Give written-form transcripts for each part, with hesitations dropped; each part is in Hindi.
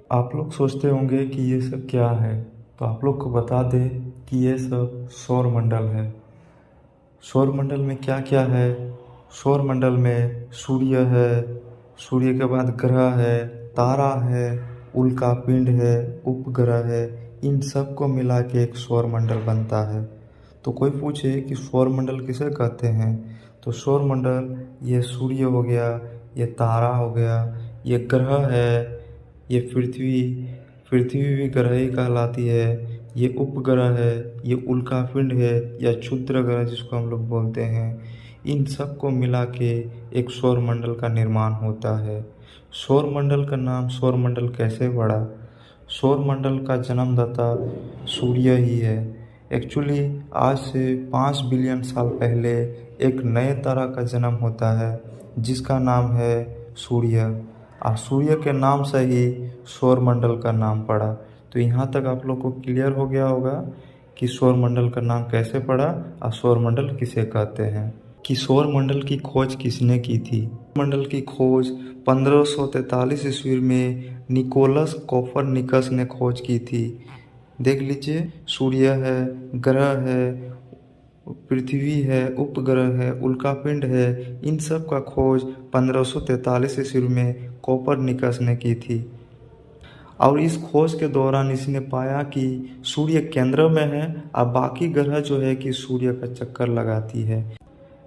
आप लोग सोचते होंगे कि ये सब क्या है, तो आप लोग को बता दें कि ये सब सौर मंडल है। सौर मंडल में क्या क्या है? सौर मंडल में सूर्य है, सूर्य के बाद ग्रह है, तारा है, उल्का पिंड है, उपग्रह है। इन सब को मिला के एक सौर मंडल बनता है। तो कोई पूछे कि सौर मंडल किसे कहते हैं, तो सौर मंडल ये सूर्य हो गया, ये तारा हो गया, ये ग्रह है, ये पृथ्वी पृथ्वी भी ग्रह ही कहलाती है, ये उपग्रह है, ये उल्कापिंड है या क्षुद्र ग्रह जिसको हम लोग बोलते हैं। इन सब को मिला के एक सौर मंडल का निर्माण होता है। सौर मंडल का नाम सौर मंडल कैसे पड़ा? सौर मंडल का जन्मदाता सूर्य ही है। एक्चुअली आज से 5 बिलियन साल पहले एक नए तारा का जन्म होता है जिसका नाम है सूर्य। और सूर्य के नाम से ही सौर मंडल का नाम पड़ा। तो यहाँ तक आप लोग को क्लियर हो गया होगा कि सौर मंडल का नाम कैसे पड़ा और सौर मंडल किसे कहते हैं। कि सौर मंडल की खोज किसने की थी? मंडल की खोज 1543 ईस्वी में निकोलस कोपरनिकस ने खोज की थी। देख लीजिए, सूर्य है, ग्रह है, पृथ्वी है, उपग्रह है, उल्कापिंड है, इन सब का खोज 1543 ईस्वी में कोपरनिकस ने की थी। और इस खोज के दौरान इसने पाया कि सूर्य केंद्र में है और बाकी ग्रह जो है कि सूर्य का चक्कर लगाती है।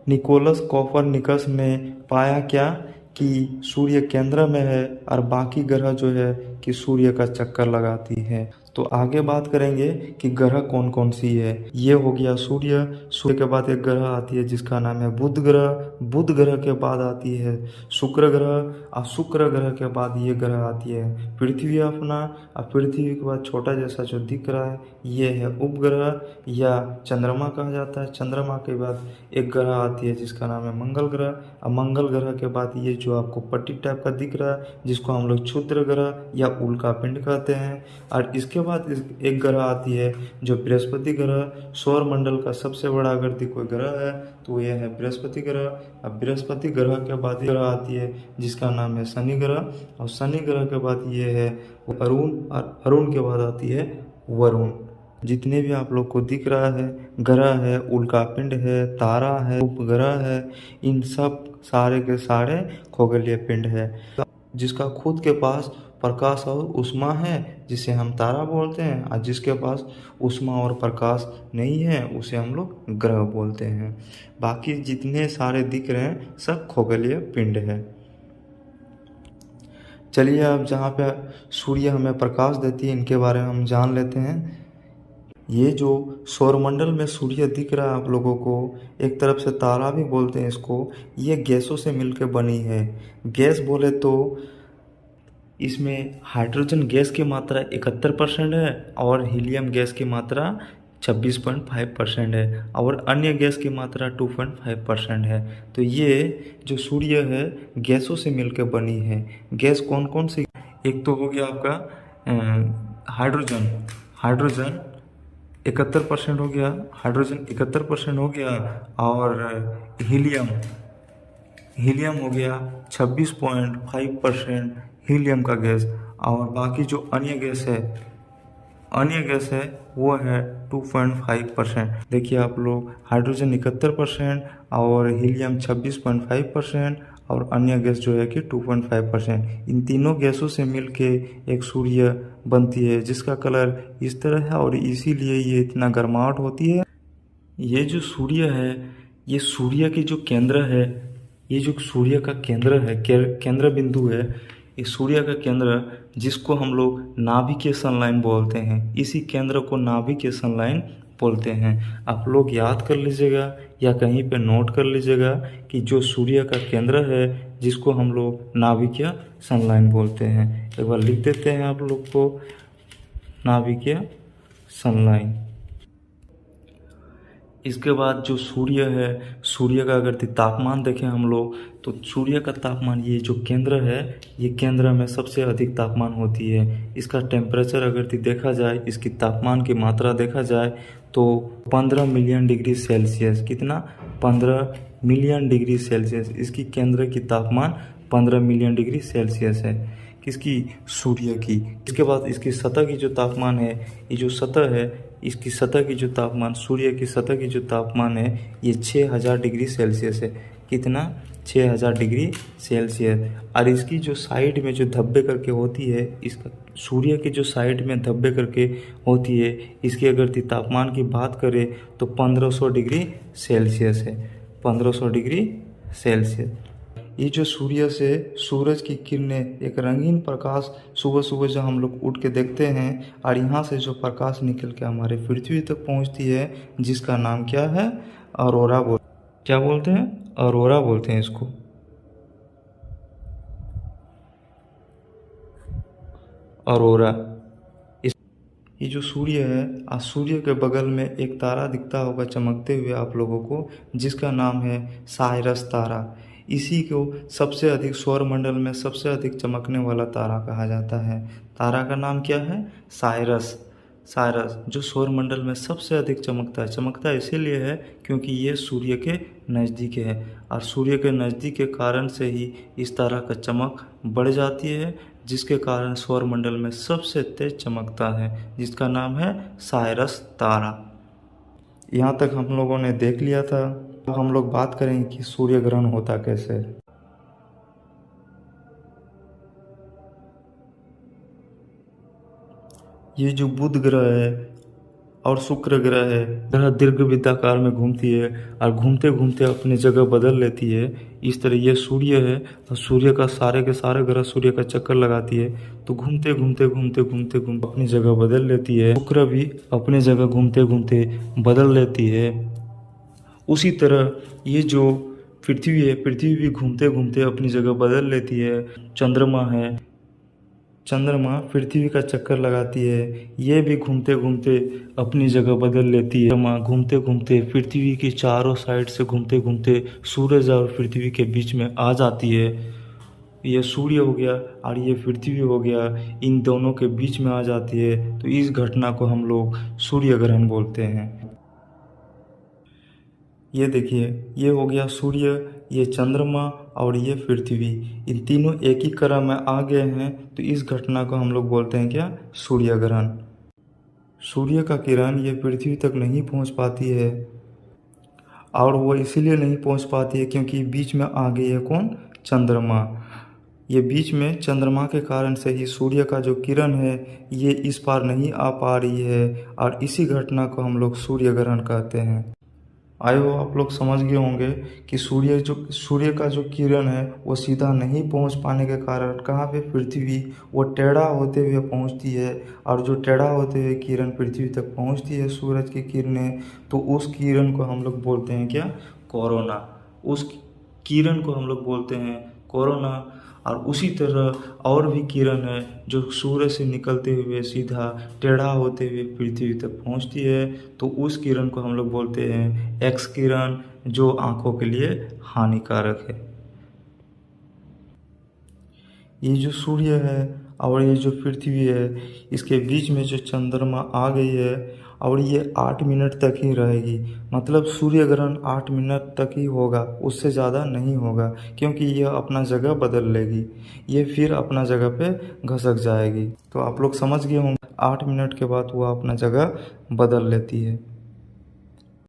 निकोलस कोपरनिकस ने पाया क्या कि सूर्य केंद्र में है और बाकी ग्रह जो है कि सूर्य का चक्कर लगाती है। तो आगे बात करेंगे कि ग्रह कौन कौन सी है। ये हो गया सूर्य। सूर्य के बाद एक ग्रह आती है जिसका नाम है बुध ग्रह। बुध ग्रह के बाद आती है शुक्र ग्रह और शुक्र ग्रह के बाद ये ग्रह आती है पृथ्वी अपना। और पृथ्वी के बाद छोटा जैसा जो दिख रहा है ये है उपग्रह या चंद्रमा कहा जाता है। चंद्रमा के बाद एक ग्रह आती है जिसका नाम है मंगल ग्रह। और मंगल ग्रह के बाद ये जो आपको पट्टी टाइप का दिख रहा है जिसको हम लोग क्षुद्र ग्रह या उल्कापिंड कहते हैं। और इसके बाद एक ग्रह आती है जो बृहस्पति ग्रह। सौर मंडल का सबसे बड़ा अगर कोई ग्रह है तो यह है बृहस्पति ग्रह। अब बृहस्पति ग्रह के बाद ग्रह आती है जिसका नाम है शनि ग्रह। और शनि ग्रह के बाद ये है अरुण। और अरुण के बाद आती है वरुण। जितने भी आप लोग को दिख रहा है ग्रह है, उल्कापिंड है, तारा है, उपग्रह है, इन सब सारे के सारे खगोलीय पिंड है जिसका खुद के पास प्रकाश और ऊष्मा है जिसे हम तारा बोलते हैं। और जिसके पास ऊष्मा और प्रकाश नहीं है उसे हम लोग ग्रह बोलते हैं। बाकी जितने सारे दिख रहे हैं सब खगोलीय पिंड है। चलिए अब जहाँ पे सूर्य हमें प्रकाश देती है इनके बारे में हम जान लेते हैं। ये जो सौरमंडल में सूर्य दिख रहा है आप लोगों को, एक तरफ से तारा भी बोलते हैं इसको, ये गैसों से मिलकर बनी है। गैस बोले तो इसमें हाइड्रोजन गैस की मात्रा 71% है और हीलियम गैस की मात्रा 26.5% है और अन्य गैस की मात्रा 2.5% है। तो ये जो सूर्य है गैसों से मिलकर बनी है। गैस कौन कौन सी? एक तो हो गया आपका हाइड्रोजन। हाइड्रोजन 71% हो गया, हाइड्रोजन 71% हो गया। और हीलियम हीलियम हो गया 26.5% हीलियम का गैस। और बाकी जो अन्य गैस है वो है 2.5%। देखिए आप लोग, हाइड्रोजन 71% और हीलियम 26.5% और अन्य गैस जो है कि 2.5%। इन तीनों गैसों से मिलके एक सूर्य बनती है जिसका कलर इस तरह है और इसीलिए ये इतना गर्माहट होती है। ये जो सूर्य है, ये सूर्य की जो केंद्र है, ये जो सूर्य का केंद्र है, केंद्र बिंदु है, इस सूर्य का केंद्र जिसको हम लोग नाभिकीय सनलाइन बोलते हैं, इसी केंद्र को नाभिकीय सनलाइन बोलते हैं। आप लोग याद कर लीजिएगा या कहीं पे नोट कर लीजिएगा कि जो सूर्य का केंद्र है जिसको हम लोग नाभिकीय सनलाइन बोलते हैं। एक बार लिख देते हैं आप लोग को, नाभिकीय सनलाइन। इसके बाद जो सूर्य है, सूर्य का अगर तापमान देखें हम लोग तो सूर्य का तापमान, ये जो केंद्र है ये केंद्र में सबसे अधिक तापमान होती है। इसका टेम्परेचर अगर देखा जाए, इसकी तापमान की मात्रा देखा जाए तो 15 मिलियन डिग्री सेल्सियस। कितना? 15 मिलियन डिग्री सेल्सियस। इसकी केंद्र की तापमान 15 मिलियन डिग्री सेल्सियस है। किसकी? सूर्य की। इसके बाद इसकी सतह की जो तापमान है, ये जो सतह है, इसकी सतह की जो तापमान, सूर्य की सतह की जो तापमान है, ये 6000 डिग्री सेल्सियस है। कितना? 6000 डिग्री सेल्सियस। और इसकी जो साइड में जो धब्बे करके होती है, इसका सूर्य के जो साइड में धब्बे करके होती है, इसकी अगर तापमान की बात करें तो 1500 डिग्री सेल्सियस है। 1500 डिग्री सेल्सियस। ये जो सूर्य से सूरज की किरणें, एक रंगीन प्रकाश सुबह सुबह जब हम लोग उठ के देखते हैं, और यहाँ से जो प्रकाश निकल के हमारे पृथ्वी तक पहुँचती है, जिसका नाम क्या है? अरोरा क्या बोलते हैं? अरोरा बोलते हैं इसको। अरोरा। ये जो सूर्य है, आज सूर्य के बगल में एक तारा दिखता होगा चमकते हुए आप लोगों को, जिसका नाम है साइरस तारा। इसी को सबसे अधिक सौरमंडल में सबसे अधिक चमकने वाला तारा कहा जाता है। तारा का नाम क्या है? साइरस। साइरस जो सौरमंडल में सबसे अधिक चमकता है। चमकता इसीलिए है क्योंकि ये सूर्य के नज़दीक है, और सूर्य के नज़दीक के कारण से ही इस तारा का चमक बढ़ जाती है, जिसके कारण सौरमंडल में सबसे तेज चमकता है, जिसका नाम है साइरस तारा। यहाँ तक हम लोगों ने देख लिया था। अब हम लोग बात करेंगे कि सूर्य ग्रहण होता कैसे है। ये जो बुध ग्रह है और शुक्र ग्रह है, ग्रह दीर्घवृत्ताकार में घूमती है और घूमते घूमते अपनी जगह बदल लेती है। इस तरह ये सूर्य है, और सूर्य का सारे के सारे ग्रह सूर्य का चक्कर लगाती है, तो घूमते घूमते घूमते घूमते घूमते अपनी जगह बदल लेती है। शुक्र भी अपनी जगह घूमते घूमते बदल लेती है। उसी तरह ये जो पृथ्वी है, पृथ्वी भी घूमते घूमते अपनी जगह बदल लेती है। चंद्रमा है, चंद्रमा पृथ्वी का चक्कर लगाती है, ये भी घूमते घूमते अपनी जगह बदल लेती है। चंद्रमा घूमते घूमते पृथ्वी की चारों साइड से घूमते घूमते सूरज और पृथ्वी के बीच में आ जाती है। ये सूर्य हो गया और ये पृथ्वी हो गया, इन दोनों के बीच में आ जाती है, तो इस घटना को हम लोग सूर्य ग्रहण बोलते हैं। ये देखिए, ये हो गया सूर्य, ये चंद्रमा और ये पृथ्वी, इन तीनों एक ही क्रम में आ गए हैं, तो इस घटना को हम लोग बोलते हैं क्या? सूर्य ग्रहण। सूर्य का किरण ये पृथ्वी तक नहीं पहुंच पाती है, और वो इसीलिए नहीं पहुंच पाती है क्योंकि बीच में आ गई है कौन? चंद्रमा। ये बीच में चंद्रमा के कारण से ही सूर्य का जो किरण है ये इस पार नहीं आ पा रही है, और इसी घटना को हम लोग सूर्य ग्रहण कहते हैं। आए हो आप लोग समझ गए होंगे कि सूर्य का जो किरण है वो सीधा नहीं पहुंच पाने के कारण कहाँ पे? पृथ्वी, वो टेढ़ा होते हुए पहुंचती है, और जो टेढ़ा होते हुए किरण पृथ्वी तक पहुंचती है, सूरज की किरणें, तो उस किरण को हम लोग बोलते हैं क्या? कोरोना। उस किरण को हम लोग बोलते हैं कोरोना। और उसी तरह और भी किरण है जो सूर्य से निकलते हुए सीधा टेढ़ा होते हुए पृथ्वी तक पहुंचती है, तो उस किरण को हम लोग बोलते हैं एक्स किरण, जो आंखों के लिए हानिकारक है। ये जो सूर्य है और ये जो पृथ्वी है, इसके बीच में जो चंद्रमा आ गई है, और ये 8 मिनट तक ही रहेगी। मतलब सूर्य ग्रहण 8 मिनट तक ही होगा, उससे ज़्यादा नहीं होगा, क्योंकि यह अपना जगह बदल लेगी, ये फिर अपना जगह पे घसक जाएगी। तो आप लोग समझ गए होंगे, 8 मिनट के बाद वो अपना जगह बदल लेती है।